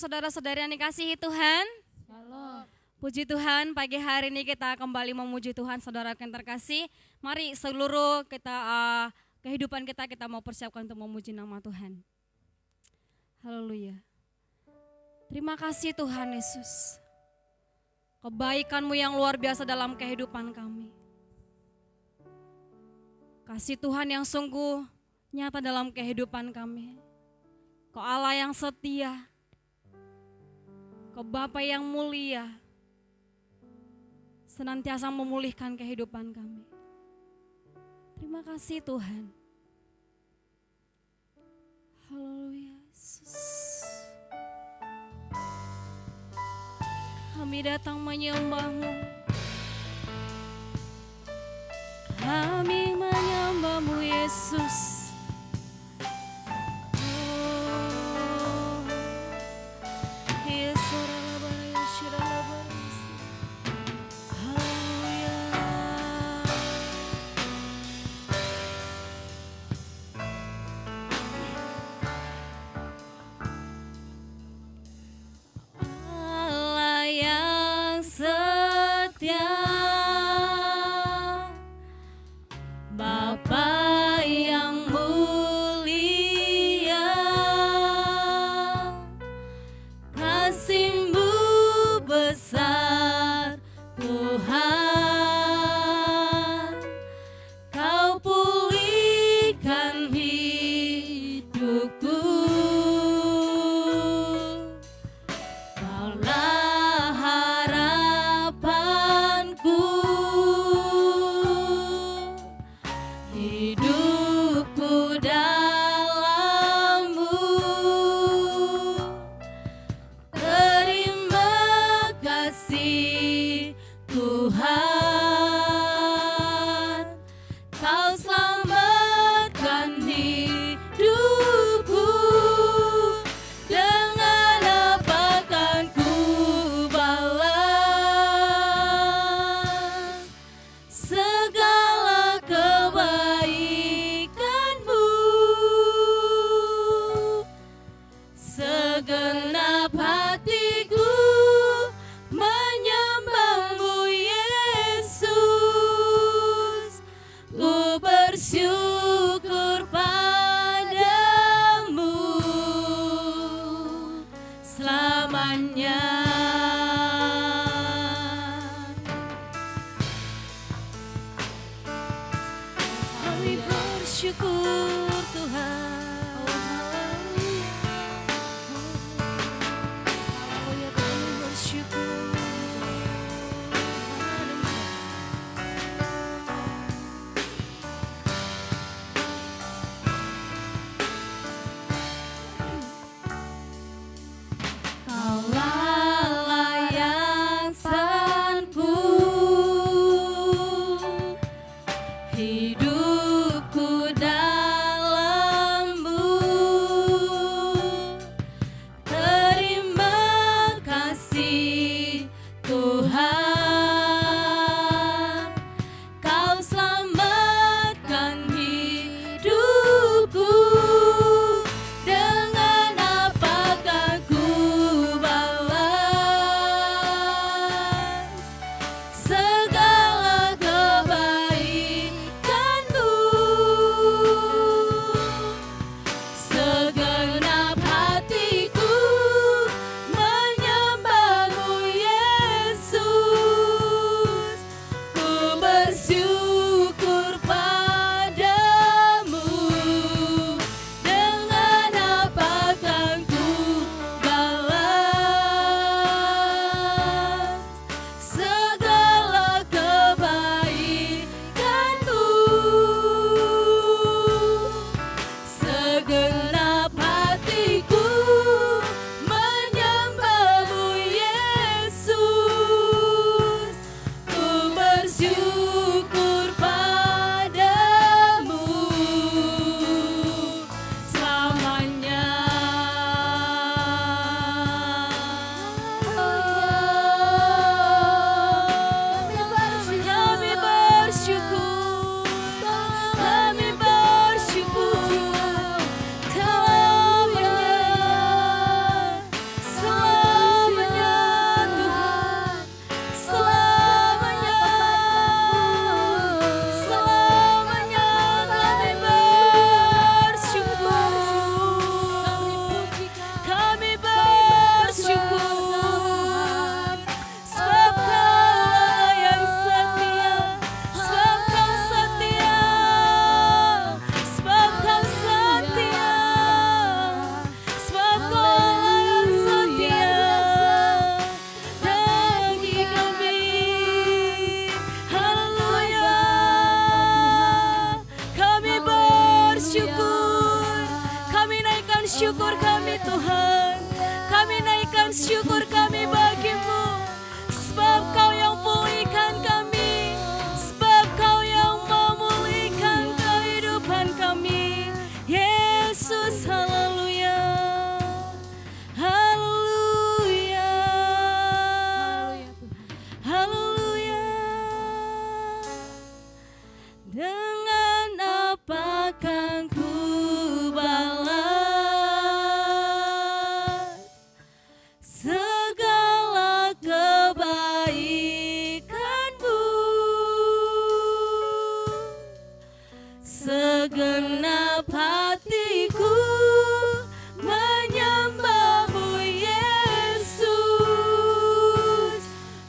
saudara-saudari yang dikasihi Tuhan. Shalom. Puji Tuhan, pagi hari ini kita kembali memuji Tuhan, saudara yang terkasih. Mari seluruh kehidupan kita mau persiapkan untuk memuji nama Tuhan. Haleluya. Terima kasih Tuhan Yesus. Kebaikan-Mu yang luar biasa dalam kehidupan kami. Kasih Tuhan yang sungguh nyata dalam kehidupan kami. Kau Allah yang setia. Kau Bapa yang mulia. Senantiasa memulihkan kehidupan kami. Terima kasih Tuhan. Haleluya Yesus. Kami datang menyembah-Mu. Kami menyembah-Mu Yesus. Hidupku dalam syukur. Kami naikkan syukur kami Tuhan. Kami naikkan syukur kami bagimu. Sebab Kau yang pulihkan kami. Sebab Kau yang memulihkan kehidupan kami. Yesus, haleluya. Haleluya. Haleluya. Dengan apa kan ku balas segala kebaikanmu, segenap hatiku menyembahmu Yesus,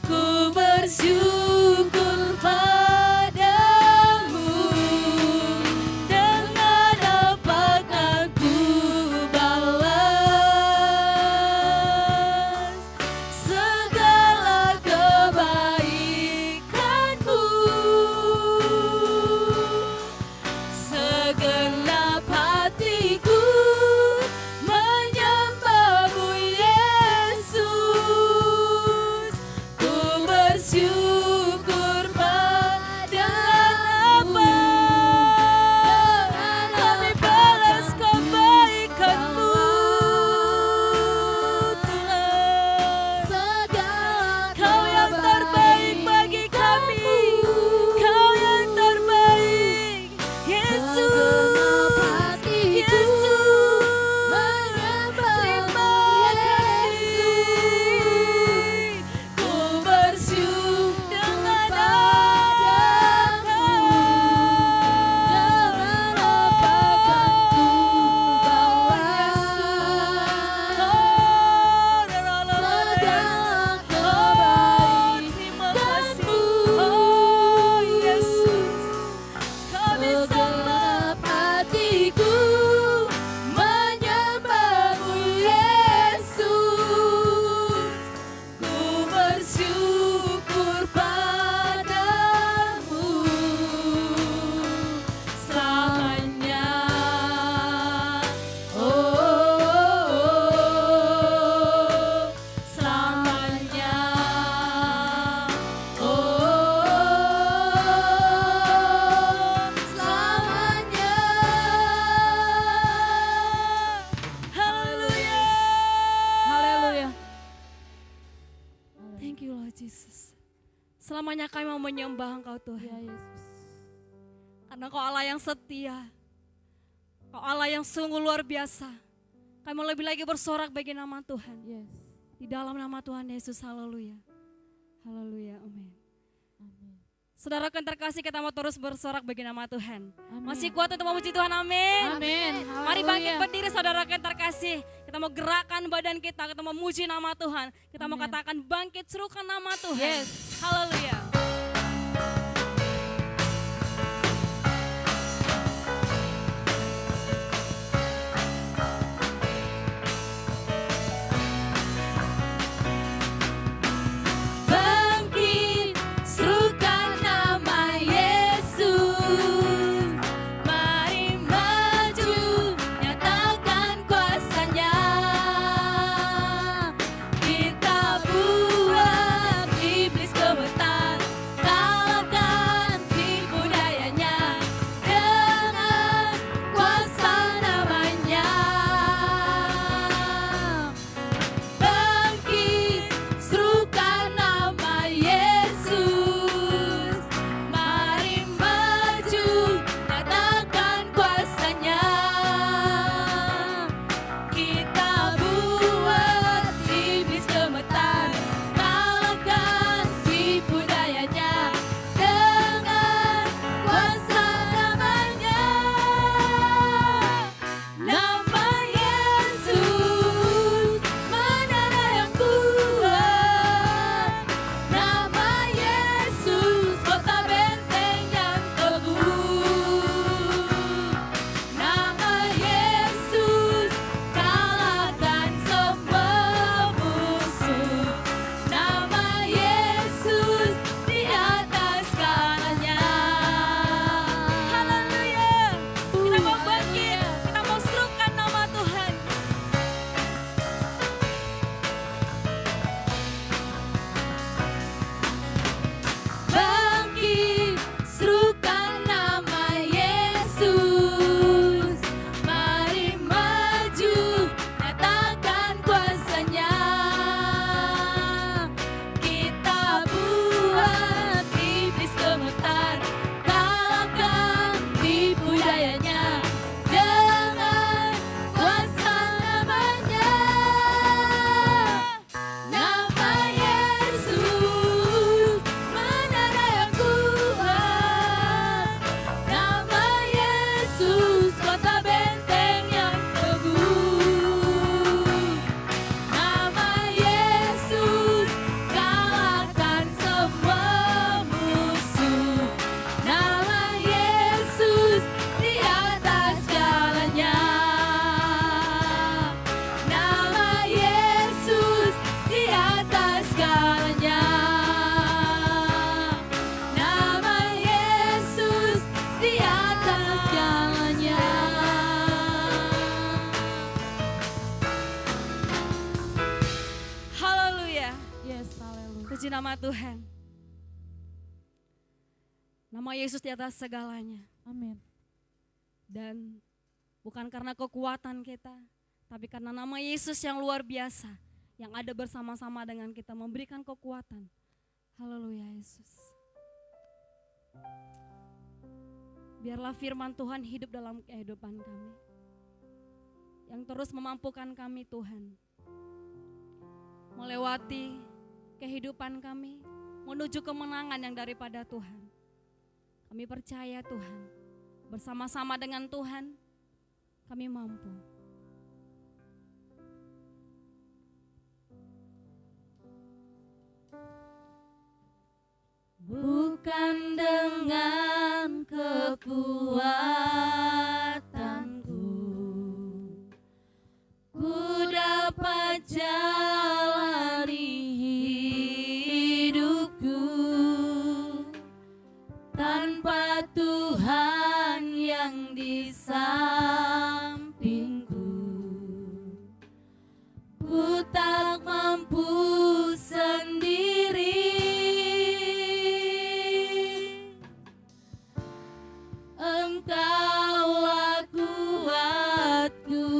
ku bersyukur padamu. Dengan apakah ku balas segala kebaikanmu, segenap hatiku menyembahmu Yesus, ku bersyukur padamu. Kami balas kebaikanmu Tuhan. Kau yang terbaik bagi kami. Kau yang terbaik Yesus. Yesus, terima kasih. Ku bersyukur dengan segenap hatiku menyembahmu Yesus, ku bersyukur padamu selamanya. Selamanya. Selamanya. Haleluya. Haleluya. Thank you Lord Jesus. Selamanya kami mau menyembah Engkau Ya Tuhan. Yesus. Karena Kau Allah yang setia. Kau Allah yang sungguh luar biasa. Kami mau lebih lagi bersorak bagi nama Tuhan. Yes. Di dalam nama Tuhan Yesus, haleluya. Haleluya, amin. Amin. Saudara yang terkasih, kita mau terus bersorak bagi nama Tuhan. Amin. Masih kuat untuk memuji Tuhan, amin. Amin. Mari bangkit berdiri saudara yang terkasih. Kita mau gerakkan badan kita mau memuji nama Tuhan. Kita mau Amin. katakan bangkit, serukan nama Tuhan. Yes. Haleluya. Bangkit, serukan nama Yesus. Mari maju, nyatakan kuasanya. Kita buat iblis gemetar. nama Tuhan. Nama Yesus di atas segalanya. Amin. Dan bukan karena kekuatan kita, tapi karena nama Yesus yang luar biasa, yang ada bersama-sama dengan kita, memberikan kekuatan. Haleluya Yesus. Biarlah firman Tuhan hidup dalam kehidupan kami, yang terus memampukan kami Tuhan, melewati kehidupan kami, menuju kemenangan yang daripada Tuhan. Kami percaya Tuhan, bersama-sama dengan Tuhan, kami mampu. Bukan dengan kekuatanku ku dapat jalani hidupku, tanpa Tuhan yang di sampingku ku tak mampu sendiri. Engkaulah kuatku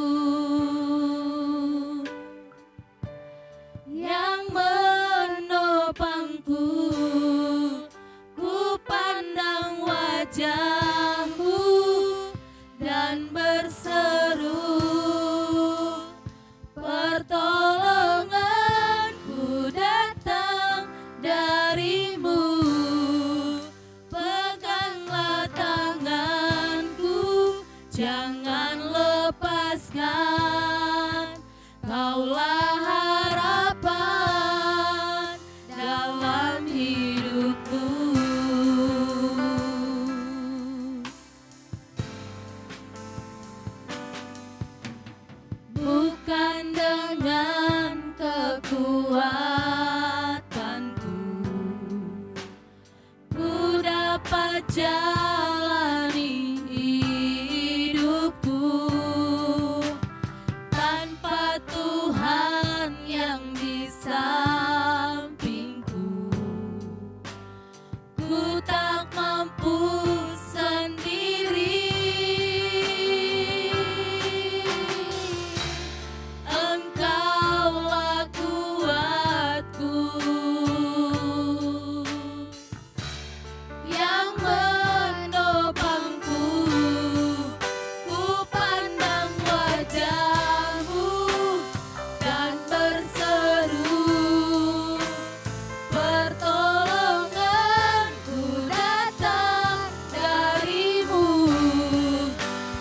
yang menopangku, ku pandang wajah-Mu dan berseru, pertolonganku datang dari-Mu. Peganglah tanganku, jangan lepaskan, Kaulah harapan dalam hidupku. Bukan dengan kekuatanku ku dapat jalani hidupku, tanpa Tuhan yang di sampingku ku tak mampu sendiri. Engkaulah kuatku yang menopangku, ku pandang wajah-Mu dan berseru, pertolonganku datang dari-Mu.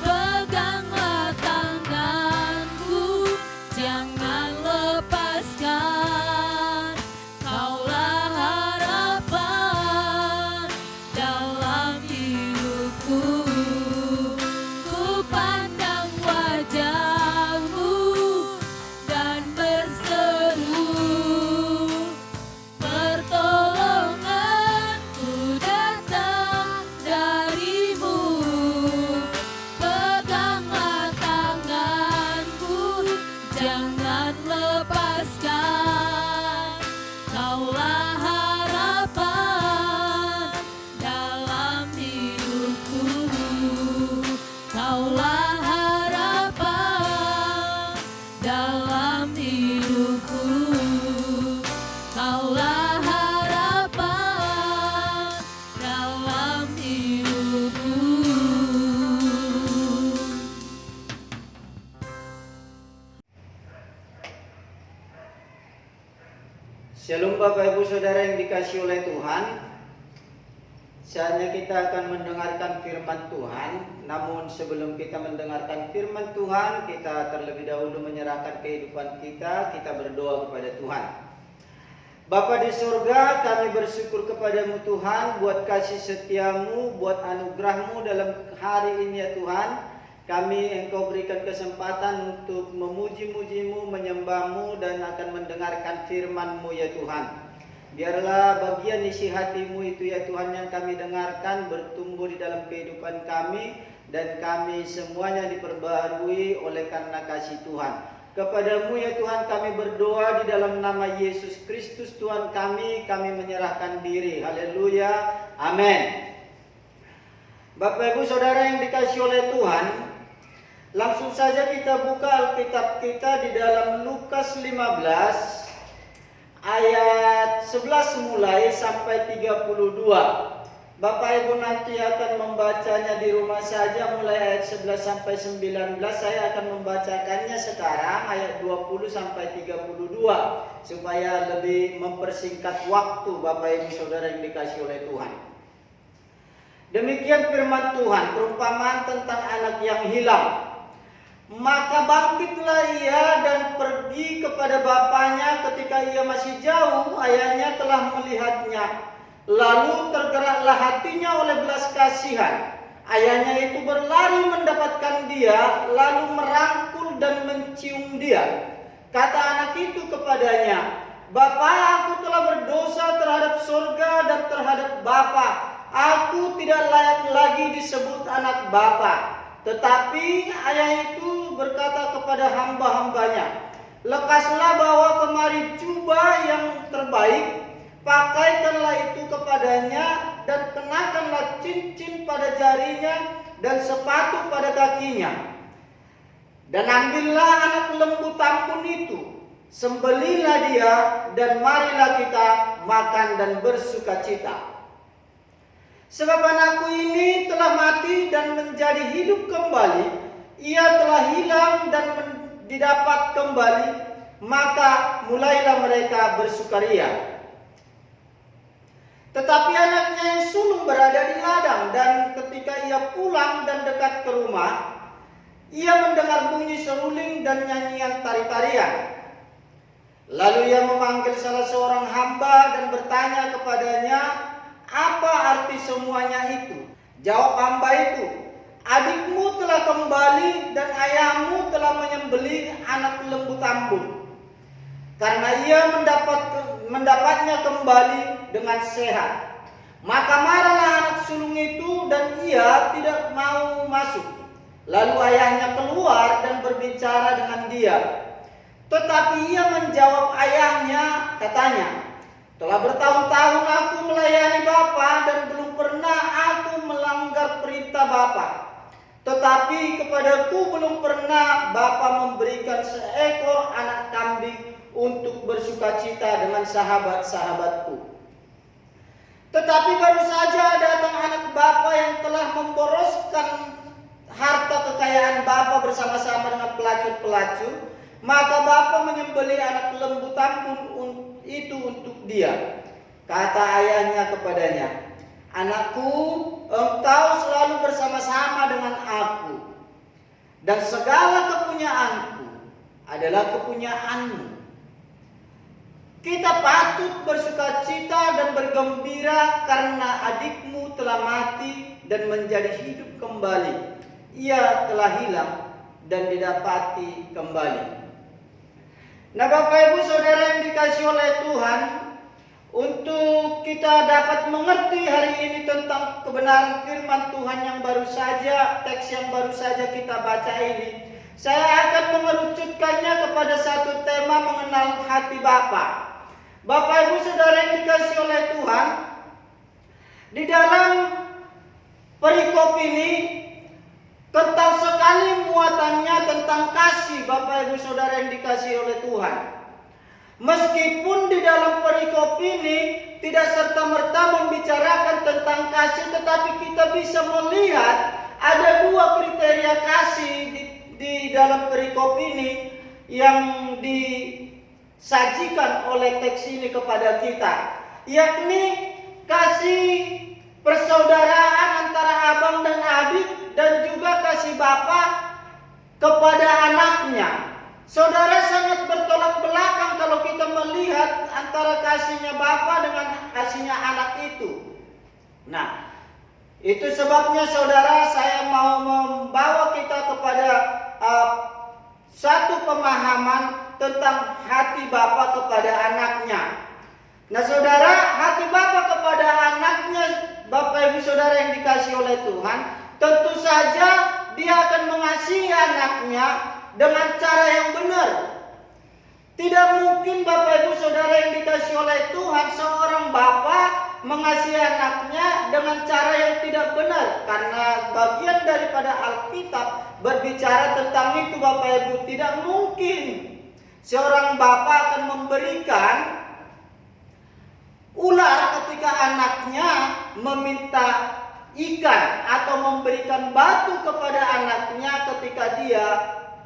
Peganglah tanganku, jangan lepaskan, Kaulah harapan dalam hidupku. Ku pandang wajah-Mu dan berseru, pertolonganku datang dari-Mu. Peganglah tanganku, jangan lepaskan, Kaulah harapan dalam hidupku. Kaulah harapan dalam hidupku. Kaulah harapan dalam hidupku. Shalom Bapak Ibu Saudara yang dikasihi oleh Tuhan. Saatnya kita akan mendengarkan firman Tuhan. Namun sebelum kita mendengarkan firman Tuhan, kita terlebih dahulu menyerahkan kehidupan kita berdoa kepada Tuhan. Bapa di surga, kami bersyukur kepadamu Tuhan, buat kasih setiamu, buat anugerahmu dalam hari ini ya Tuhan. Kami Engkau berikan kesempatan untuk memuji-mujimu, menyembahmu, dan akan mendengarkan firman-Mu ya Tuhan. Biarlah bagian isi hati-Mu itu ya Tuhan yang kami dengarkan bertumbuh di dalam kehidupan kami, dan kami semuanya diperbaharui oleh karena kasih Tuhan. Kepadamu ya Tuhan kami berdoa di dalam nama Yesus Kristus Tuhan kami menyerahkan diri. Haleluya. Amin. Bapak Ibu Saudara yang dikasihi oleh Tuhan, langsung saja kita buka Alkitab kita di dalam Lukas 15 ayat 11 mulai sampai 32. Bapak Ibu nanti akan membacanya di rumah saja mulai ayat 11 sampai 19. Saya akan membacakannya sekarang ayat 20 sampai 32 supaya lebih mempersingkat waktu Bapak Ibu Saudara yang dikasihi oleh Tuhan. Demikian firman Tuhan, perumpamaan tentang anak yang hilang. Maka bangkitlah ia dan pergi kepada bapaknya. Ketika ia masih jauh, ayahnya telah melihatnya. Lalu tergeraklah hatinya oleh belas kasihan. Ayahnya itu berlari mendapatkan dia, lalu merangkul dan mencium dia. Kata anak itu kepadanya, "Bapa, aku telah berdosa terhadap surga dan terhadap Bapa. Aku tidak layak lagi disebut anak Bapa." Tetapi ayah itu berkata kepada hamba-hambanya, "Lekaslah bawa kemari jubah yang terbaik, pakaikanlah itu kepadanya, dan kenakanlah cincin pada jarinya dan sepatu pada kakinya. Dan ambillah anak lembu tampun itu, sembelilah dia, dan marilah kita makan dan bersukacita. Sebab anakku ini telah mati dan menjadi hidup kembali, ia telah hilang dan didapat kembali, maka mulailah mereka bersukaria. Tetapi anaknya yang sulung berada di ladang, dan ketika ia pulang dan dekat ke rumah, ia mendengar bunyi seruling dan nyanyian tari-tarian. Lalu ia memanggil salah seorang hamba dan bertanya kepadanya, "Apa arti semuanya itu?" Jawab hamba itu, "Adikmu telah kembali dan ayahmu telah menyembelih anak lembu tambun, karena ia mendapatnya kembali dengan sehat." Maka marahlah anak sulung itu dan ia tidak mau masuk. Lalu ayahnya keluar dan berbicara dengan dia. Tetapi ia menjawab ayahnya, katanya, "Telah bertahun-tahun aku melayani Bapa dan belum pernah aku melanggar perintah Bapa. Tetapi kepadaku belum pernah Bapa memberikan seekor anak kambing untuk bersukacita dengan sahabat-sahabatku. Tetapi baru saja datang anak Bapa yang telah memboroskan harta kekayaan Bapa bersama-sama dengan pelacur-pelacur. Maka Bapa menyembelih anak lembu tampun itu untuk dia." Kata ayahnya kepadanya, "Anakku, engkau selalu bersama-sama dengan aku, dan segala kepunyaanku adalah kepunyaanmu. Kita patut bersukacita dan bergembira karena adikmu telah mati dan menjadi hidup kembali. Ia telah hilang dan didapati kembali." Nah, Bapak Ibu Saudara yang dikasihi oleh Tuhan, untuk kita dapat mengerti hari ini tentang kebenaran firman Tuhan yang baru saja, teks yang baru saja kita baca ini, saya akan mengerucutkannya kepada satu tema mengenal hati Bapa. Bapak Ibu Saudara yang dikasihi oleh Tuhan, di dalam perikop ini kental sekali muatannya tentang kasih Bapak Ibu Saudara yang dikasihi oleh Tuhan. Meskipun di dalam perikop ini tidak serta-merta membicarakan tentang kasih, tetapi kita bisa melihat ada dua kriteria kasih di dalam perikop ini yang disajikan oleh teks ini kepada kita, yakni kasih persaudaraan antara abang dan adik, dan juga kasih Bapa kepada anaknya. Saudara, sangat bertolak belakang kalau kita melihat antara kasihnya Bapa dengan kasihnya anak itu. Nah, itu sebabnya saudara, saya mau membawa kita kepada satu pemahaman tentang hati Bapa kepada anaknya. Nah saudara, hati Bapa kepada anaknya, Bapak Ibu Saudara yang dikasihi oleh Tuhan, tentu saja dia akan mengasihi anaknya dengan cara yang benar. Tidak mungkin Bapak Ibu Saudara yang dikasihi oleh Tuhan, seorang bapak mengasihi anaknya dengan cara yang tidak benar. Karena bagian daripada Alkitab berbicara tentang itu Bapak Ibu. Tidak mungkin seorang bapak akan memberikan ular ketika anaknya meminta ikan, atau memberikan batu kepada anaknya ketika dia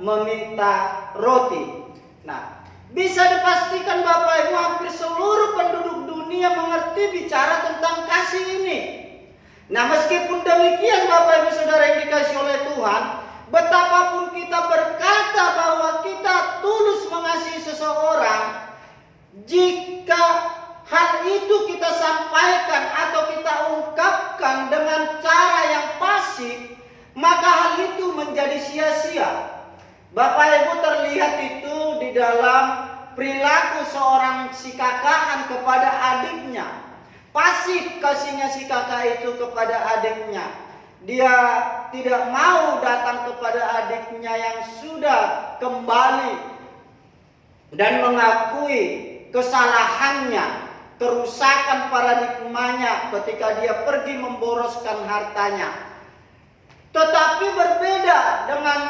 meminta roti. Nah, bisa dipastikan Bapak Ibu hampir seluruh penduduk dunia mengerti bicara tentang kasih ini. Nah, meskipun demikian Bapak Ibu Saudara yang dikasihi oleh Tuhan, betapapun kita berkata bahwa kita tulus mengasihi seseorang, jika hal itu kita sampaikan atau kita ungkapkan dengan cara yang pasif, maka hal itu menjadi sia-sia. Bapak Ibu, terlihat itu di dalam perilaku seorang si kakahan kepada adiknya. Pasif kasihnya si kakak itu kepada adiknya. Dia tidak mau datang kepada adiknya yang sudah kembali dan mengakui kesalahannya, kerusakan paradigmanya ketika dia pergi memboroskan hartanya. Tetapi berbeda dengan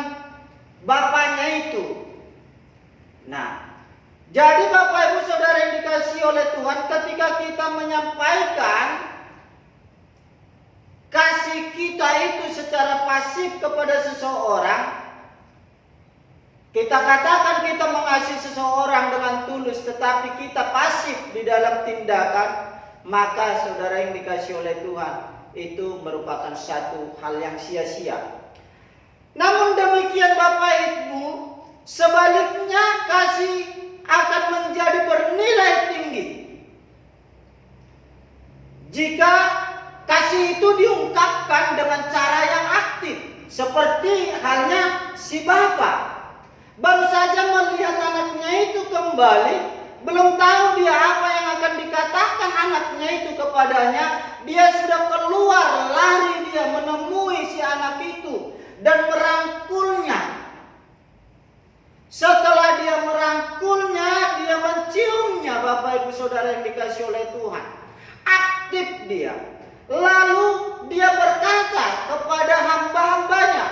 bapaknya itu. Nah, jadi Bapak Ibu Saudara yang dikasihi oleh Tuhan, ketika kita menyampaikan kasih kita itu secara pasif kepada seseorang, kita katakan kita mengasihi seseorang dengan tulus, tetapi kita pasif di dalam tindakan, maka saudara yang dikasihi oleh Tuhan, itu merupakan satu hal yang sia-sia. Namun demikian Bapak Ibu, sebaliknya kasih akan menjadi bernilai tinggi jika kasih itu diungkapkan dengan cara yang aktif, seperti halnya si bapak. Baru saja melihat anaknya itu kembali, belum tahu dia apa yang akan dikatakan anaknya itu kepadanya, dia sudah keluar, lari dia menemui si anak itu dan merangkulnya. Setelah dia merangkulnya, dia menciumnya, Bapak Ibu Saudara yang dikasihi oleh Tuhan. Aktif dia. Lalu dia berkata kepada hamba-hambanya,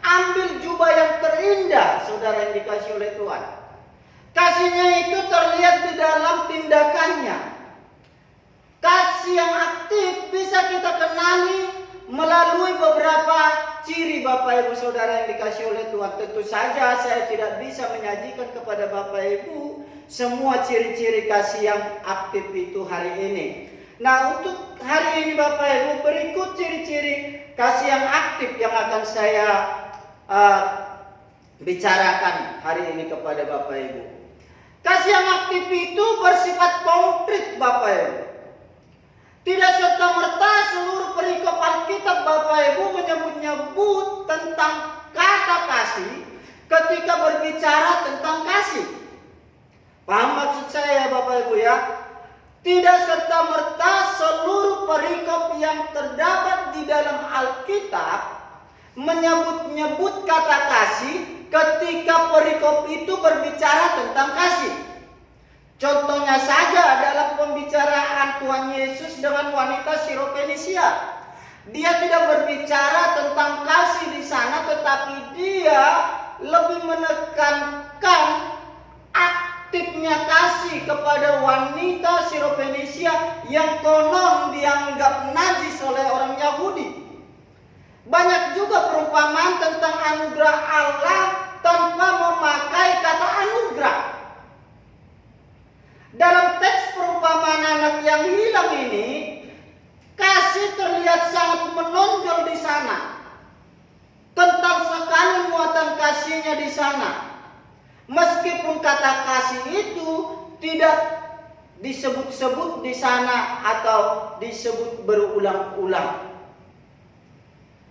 ambil jubah yang terindah, saudara yang dikasihi oleh Tuhan. Kasihnya itu terlihat di dalam tindakannya. Kasih yang aktif bisa kita kenali melalui beberapa ciri Bapak Ibu Saudara yang dikasihi oleh Tuhan. Tentu saja saya tidak bisa menyajikan kepada Bapak Ibu semua ciri-ciri kasih yang aktif itu hari ini. Nah, untuk hari ini Bapak Ibu, berikut ciri-ciri kasih yang aktif yang akan saya bicarakan hari ini kepada Bapak Ibu. Kasih yang aktif itu bersifat konkret Bapak Ibu. Tidak serta-merta seluruh perikop Alkitab Bapak Ibu menyebut-nyebut tentang kata kasih ketika berbicara tentang kasih. Paham maksud saya Bapak Ibu ya? Tidak serta-merta seluruh perikop yang terdapat di dalam Alkitab menyebut-nyebut kata kasih ketika perikop itu berbicara tentang kasih. Contohnya saja dalam pembicaraan Tuhan Yesus dengan wanita Sirofenisia. Dia tidak berbicara tentang kasih di sana, tetapi dia lebih menekankan aktifnya kasih kepada wanita Sirofenisia yang konon dianggap najis oleh orang Yahudi. Banyak juga perumpamaan tentang anugerah Allah tanpa memakai kata anugerah. Dalam teks perumpamaan anak yang hilang ini, kasih terlihat sangat menonjol di sana. Kental sekali muatan kasihnya di sana. Meskipun kata kasih itu tidak disebut-sebut di sana atau disebut berulang-ulang.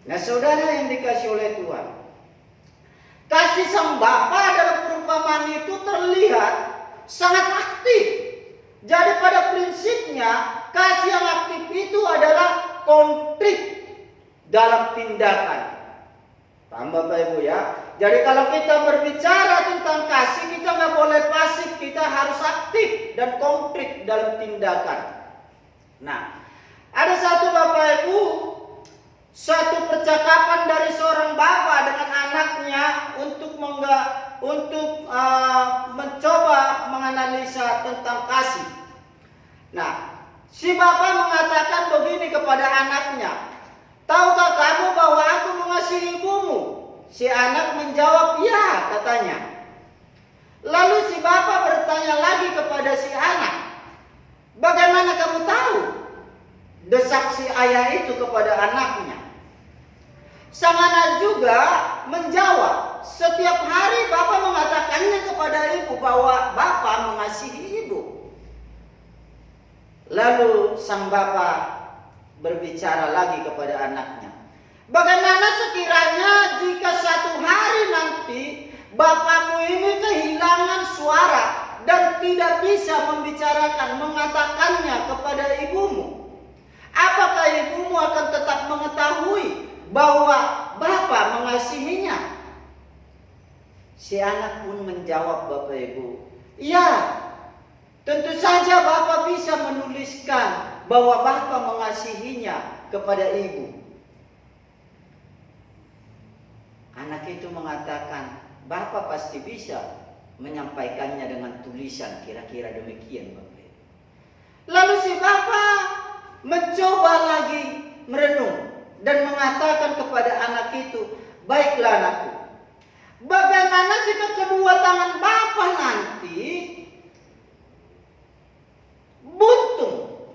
Nah, saudara yang dikasihi oleh Tuhan, kasih sang Bapa dalam perumpamaan itu terlihat sangat aktif. Jadi pada prinsipnya kasih yang aktif itu adalah konkret dalam tindakan. Paham Bapak Ibu ya? Jadi kalau kita berbicara tentang kasih, kita nggak boleh pasif, kita harus aktif dan konkret dalam tindakan. Nah, ada satu Bapak Ibu, suatu percakapan dari seorang bapak dengan anaknya untuk mencoba menganalisa tentang kasih. Nah, si bapak mengatakan begini kepada anaknya, "Tahukah kamu bahwa aku mengasihi ibumu?" Si anak menjawab, "Ya," katanya. Lalu si bapak bertanya lagi kepada si anak, "Bagaimana kamu tahu?" Desak si ayah itu kepada anaknya. Sang anak juga menjawab, "Setiap hari bapak mengatakannya kepada ibu bahwa bapak mengasihi ibu." Lalu sang bapak berbicara lagi kepada anaknya, "Bagaimana sekiranya jika suatu hari nanti bapakmu ini kehilangan suara dan tidak bisa mengatakannya kepada ibumu? Apakah ibumu akan tetap mengetahui bahwa bapak mengasihinya?" Si anak pun menjawab Bapak Ibu, "Ya, tentu saja bapak bisa menuliskan bahwa bapak mengasihinya kepada ibu." Anak itu mengatakan, "Bapak pasti bisa menyampaikannya dengan tulisan," kira-kira demikian Bapak Ibu. Lalu si bapak mencoba lagi merenung dan mengatakan kepada anak itu, "Baiklah anakku, bagaimana jika kedua tangan bapak nanti buntung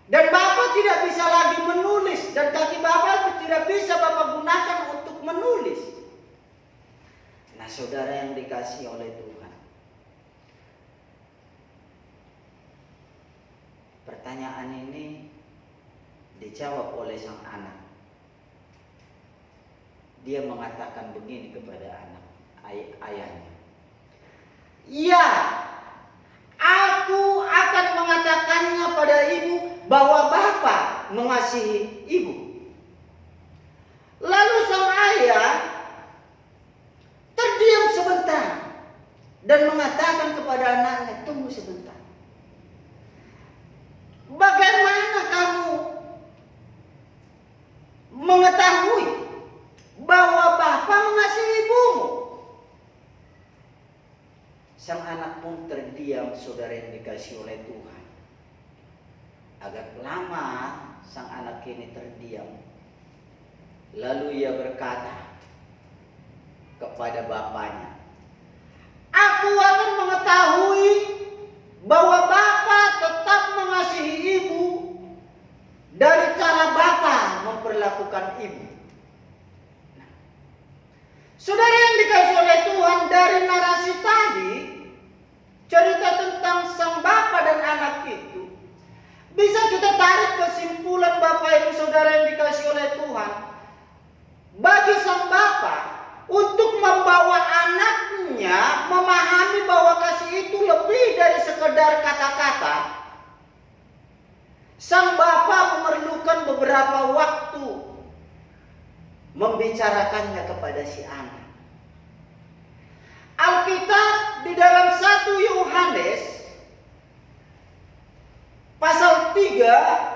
dan bapak tidak bisa lagi menulis dan kaki bapak tidak bisa bapak gunakan untuk menulis?" Nah, saudara yang dikasihi oleh Tuhan, pertanyaan ini dijawab oleh sang anak. Dia mengatakan begini kepada ayahnya, "Ya, aku akan mengatakannya pada ibu bahwa bapak mengasihi ibu." Lalu sang ayah terdiam sebentar dan mengatakan kepada anaknya, "Tunggu sebentar. Bagaimana kamu mengetahui bahwa bapak mengasihi ibumu?" Sang anak pun terdiam, saudara yang dikasihi oleh Tuhan. Agak lama sang anak ini terdiam. Lalu ia berkata kepada bapaknya, "Aku akan mengetahui bahwa bapak tetap mengasihi ibu dari cara bapak memperlakukan ibu." Nah, saudara yang dikasihi oleh Tuhan, dari narasi tadi, cerita tentang sang bapak dan anak itu, bisa kita tarik kesimpulan Bapak Ibu Saudara yang dikasihi oleh Tuhan, bagi sang bapak untuk membawa anaknya memahami bahwa kasih itu lebih dari sekedar kata-kata, sang bapak memerlukan beberapa waktu membicarakannya kepada si anak. Alkitab di dalam 1 Yohanes pasal 3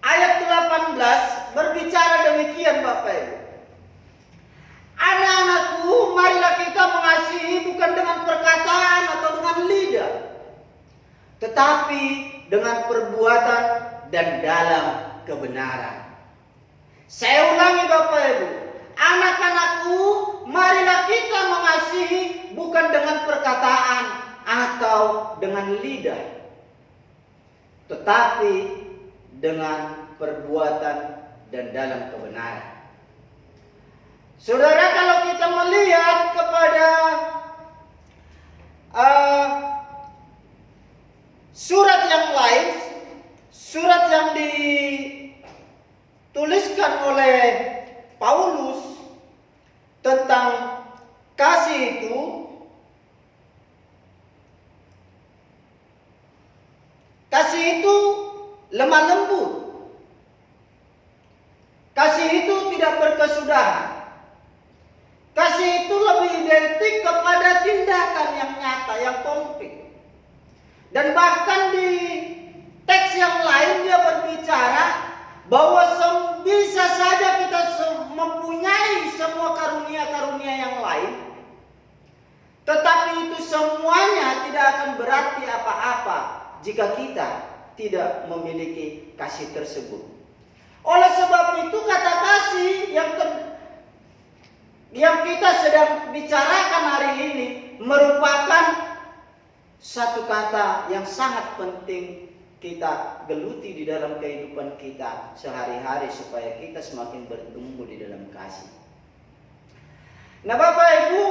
ayat 18 berbicara demikian Bapak Ibu. "Anak-anakku, marilah kita mengasihi bukan dengan perkataan atau dengan lidah, tetapi dengan perbuatan dan dalam kebenaran." Saya ulangi Bapak Ibu, anak-anakku, marilah kita mengasihi bukan dengan perkataan atau dengan lidah, tetapi dengan perbuatan dan dalam kebenaran. Saudara, kalau kita melihat kepada surat yang lain, surat yang dituliskan oleh Paulus tentang kasih itu, kasih itu lemah lembut. Kasih itu tidak berkesudahan. Kasih itu lebih identik kepada tindakan yang nyata, yang konkret. Dan bahkan di teks yang lain dia berbicara bahwa bisa saja kita mempunyai semua karunia-karunia yang lain, tetapi itu semuanya tidak akan berarti apa-apa jika kita tidak memiliki kasih tersebut. Oleh sebab itu kata kasih yang kita sedang bicarakan hari ini merupakan satu kata yang sangat penting kita geluti di dalam kehidupan kita sehari-hari supaya kita semakin bertumbuh di dalam kasih. Nah Bapak Ibu,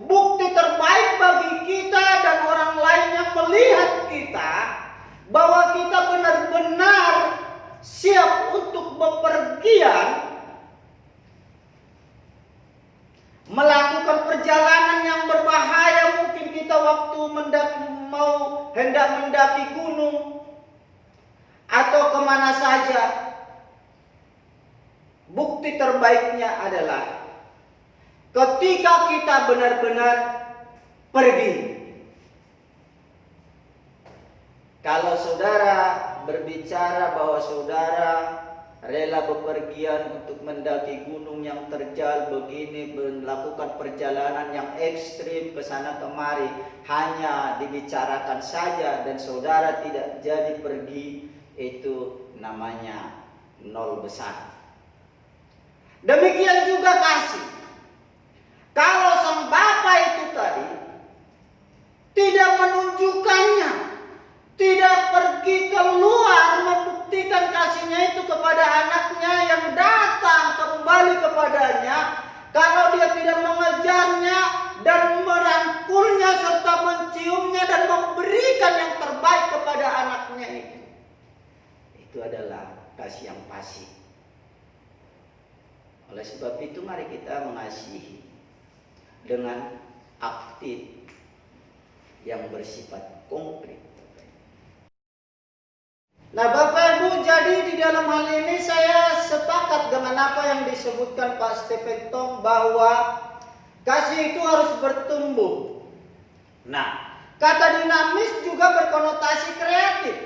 bukti terbaik bagi kita dan orang lain yang melihat kita bahwa kita benar-benar siap untuk bepergian, melakukan perjalanan yang berbahaya. Mungkin kita waktu hendak mendaki gunung atau kemana saja. Bukti terbaiknya adalah ketika kita benar-benar pergi. Kalau saudara berbicara bahwa saudara rela bepergian untuk mendaki gunung yang terjal begini, melakukan perjalanan yang ekstrim ke sana kemari, hanya dibicarakan saja dan saudara tidak jadi pergi, itu namanya nol besar. Demikian juga kasih. Kalau sang Bapa itu tadi tidak menunjukkannya, tidak pergi keluar membuktikan kasihnya itu kepada anaknya yang datang kembali kepadanya, kalau dia tidak mengejarnya dan merangkulnya serta menciumnya dan memberikan yang terbaik kepada anaknya itu adalah kasih yang pasif. Oleh sebab itu mari kita mengasihi dengan aktif yang bersifat konkret. Nah Bapak Ibu, jadi di dalam hal ini saya sepakat dengan apa yang disebutkan Pak Stephen Tong bahwa kasih itu harus bertumbuh. Nah, kata dinamis juga berkonotasi kreatif.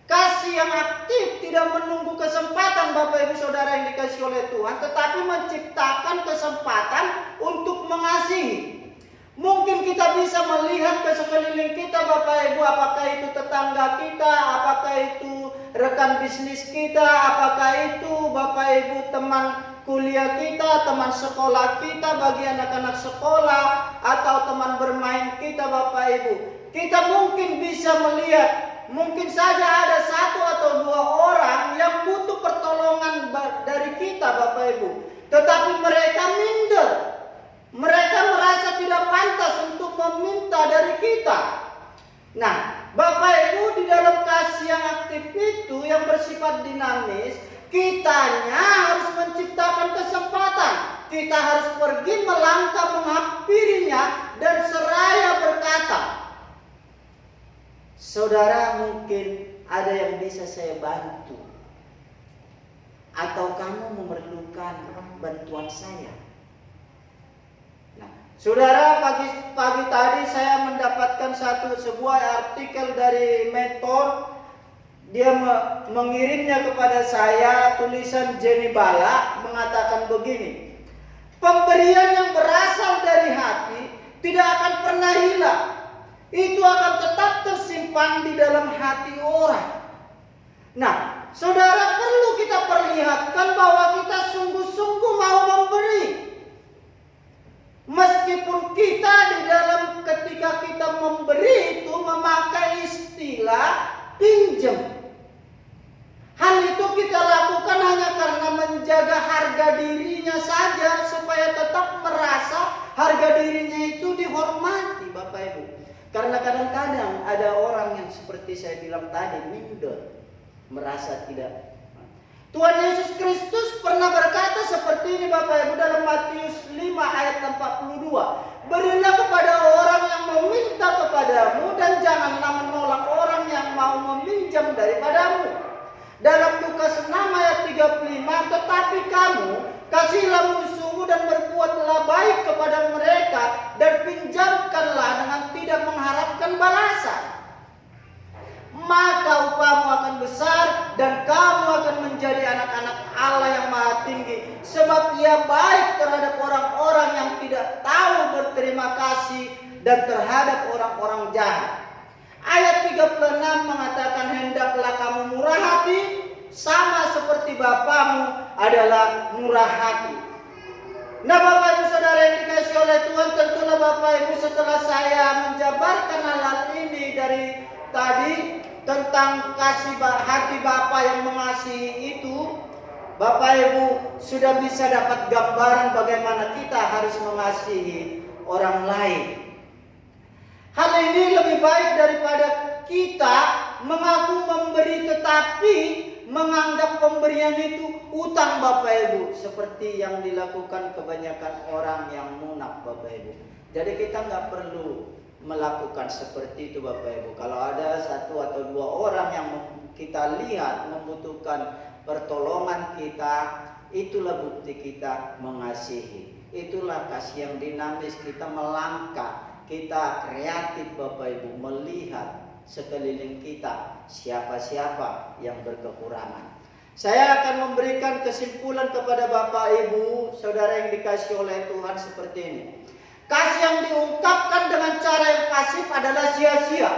Kasih yang aktif tidak menunggu kesempatan Bapak Ibu Saudara yang dikasihi oleh Tuhan, tetapi menciptakan kesempatan untuk mengasihi. Mungkin kita bisa melihat ke sekeliling kita Bapak Ibu, apakah itu tetangga kita, apakah itu rekan bisnis kita, apakah itu Bapak Ibu teman kuliah kita, teman sekolah kita bagi anak-anak sekolah, atau teman bermain kita Bapak Ibu. Kita mungkin bisa melihat, mungkin saja ada satu atau dua orang yang butuh pertolongan dari kita Bapak Ibu, tetapi mereka minder. Mereka merasa tidak pantas untuk meminta dari kita. Nah, Bapak Ibu, di dalam kasih yang aktif itu yang bersifat dinamis, kitanya harus menciptakan kesempatan. Kita harus pergi melangkah menghampirinya dan seraya berkata, saudara mungkin ada yang bisa saya bantu, atau kamu memerlukan bantuan saya. Saudara, pagi tadi saya mendapatkan sebuah artikel dari Mentor. Dia mengirimnya kepada saya, tulisan Jenny Bala mengatakan begini: pemberian yang berasal dari hati tidak akan pernah hilang. Itu akan tetap tersimpan di dalam hati orang. Nah, saudara, perlu kita perlihatkan bahwa kita sungguh-sungguh mau memberi. Meskipun kita di dalam ketika kita memberi itu memakai istilah pinjam. Hal itu kita lakukan hanya karena menjaga harga dirinya saja, supaya tetap merasa harga dirinya itu dihormati Bapak Ibu. Karena kadang-kadang ada orang yang seperti saya bilang tadi, minder, merasa tidak. Tuhan Yesus Kristus pernah berkata seperti ini Bapak Ibu dalam Matius 5 ayat 42. Berilah kepada orang yang meminta kepadamu dan janganlah menolak orang yang mau meminjam daripadamu. Dalam Lukas 6 ayat 35, tetapi kamu kasihlah musuhmu dan berbuatlah baik kepada mereka dan pinjamkanlah dengan tidak mengharapkan balasan. Maka upahmu akan besar dan kamu akan menjadi anak-anak Allah yang Maha Tinggi. Sebab Ia baik terhadap orang-orang yang tidak tahu berterima kasih dan terhadap orang-orang jahat. Ayat 36 mengatakan, hendaklah kamu murah hati sama seperti Bapamu adalah murah hati. Nah, Bapak Ibu Saudara yang dikasihi oleh Tuhan, tentulah Bapak Ibu setelah saya menjabarkan hal ini dari tadi tentang kasih hati Bapa yang mengasihi itu, Bapak Ibu sudah bisa dapat gambaran bagaimana kita harus mengasihi orang lain. Hal ini lebih baik daripada kita mengaku memberi tetapi menganggap pemberian itu utang, Bapak Ibu, seperti yang dilakukan kebanyakan orang yang munafik, Bapak Ibu. Jadi kita nggak perlu melakukan seperti itu, Bapak Ibu. Kalau ada satu atau dua orang yang kita lihat membutuhkan pertolongan kita, itulah bukti kita mengasihi. Itulah kasih yang dinamis, kita melangkah, kita kreatif, Bapak Ibu, melihat sekeliling kita siapa-siapa yang berkekurangan. Saya akan memberikan kesimpulan kepada Bapak Ibu Saudara yang dikasihi oleh Tuhan seperti ini. Kasih yang diungkapkan dengan cara yang pasif adalah sia-sia.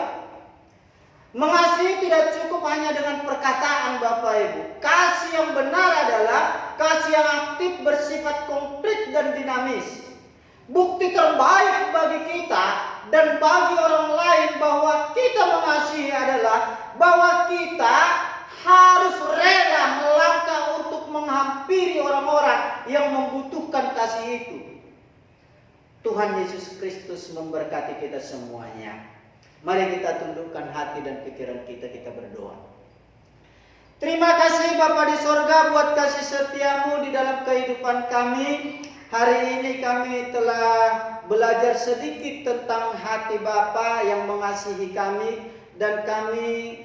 Mengasihi tidak cukup hanya dengan perkataan, Bapak Ibu. Kasih yang benar adalah kasih yang aktif, bersifat konkret dan dinamis. Bukti terbaik bagi kita dan bagi orang lain bahwa kita mengasihi adalah bahwa kita harus rela melangkah untuk menghampiri orang-orang yang membutuhkan kasih itu. Tuhan Yesus Kristus memberkati kita semuanya. Mari kita tundukkan hati dan pikiran kita, kita berdoa. Terima kasih Bapa di sorga buat kasih setiamu di dalam kehidupan kami. Hari ini kami telah belajar sedikit tentang hati Bapa yang mengasihi kami, dan kami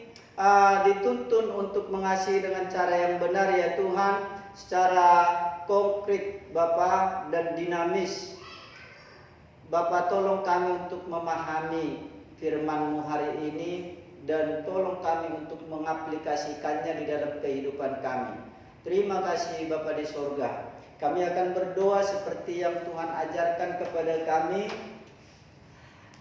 dituntun untuk mengasihi dengan cara yang benar ya Tuhan, secara konkret Bapa dan dinamis. Bapa, tolong kami untuk memahami firman-Mu hari ini, dan tolong kami untuk mengaplikasikannya di dalam kehidupan kami. Terima kasih Bapa di sorga. Kami akan berdoa seperti yang Tuhan ajarkan kepada kami.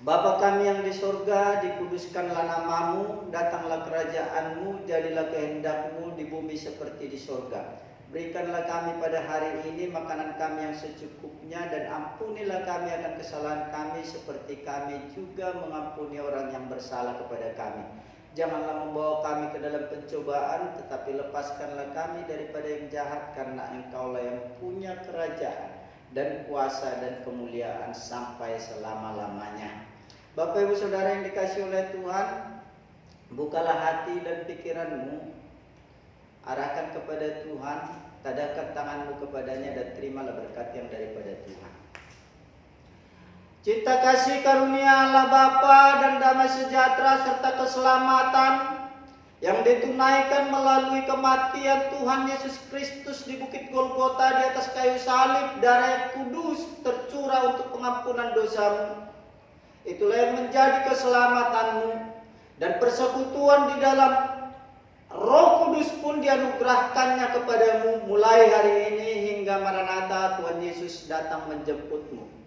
Bapa kami yang di sorga, dikuduskanlah nama-Mu, datanglah kerajaan-Mu, jadilah kehendak-Mu di bumi seperti di sorga. Berikanlah kami pada hari ini makanan kami yang secukupnya, dan ampunilah kami akan kesalahan kami seperti kami juga mengampuni orang yang bersalah kepada kami. Janganlah membawa kami ke dalam pencobaan, tetapi lepaskanlah kami daripada yang jahat, karena Engkaulah yang punya kerajaan dan kuasa dan kemuliaan sampai selama-lamanya. Bapak Ibu Saudara yang dikasihi oleh Tuhan, bukalah hati dan pikiran-Mu, arahkan kepada Tuhan, tadahkan tangan-Mu kepadanya, dan terimalah berkat yang daripada Tuhan. Cinta kasih karunia Allah Bapa dan damai sejahtera serta keselamatan yang ditunaikan melalui kematian Tuhan Yesus Kristus di Bukit Golgota di atas kayu salib, darah yang kudus tercurah untuk pengampunan dosa-Mu. Itulah yang menjadi keselamatan-Mu, dan persekutuan di dalam Roh Kudus pun dianugerahkannya kepadamu mulai hari ini hingga Maranatha Tuhan Yesus datang menjemputmu.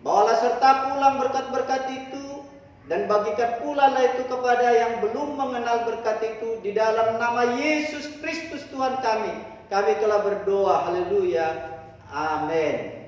Bawalah serta pulang berkat-berkat itu, dan bagikan pula itu kepada yang belum mengenal berkat itu. Di dalam nama Yesus Kristus Tuhan kami telah berdoa. Haleluya. Amin.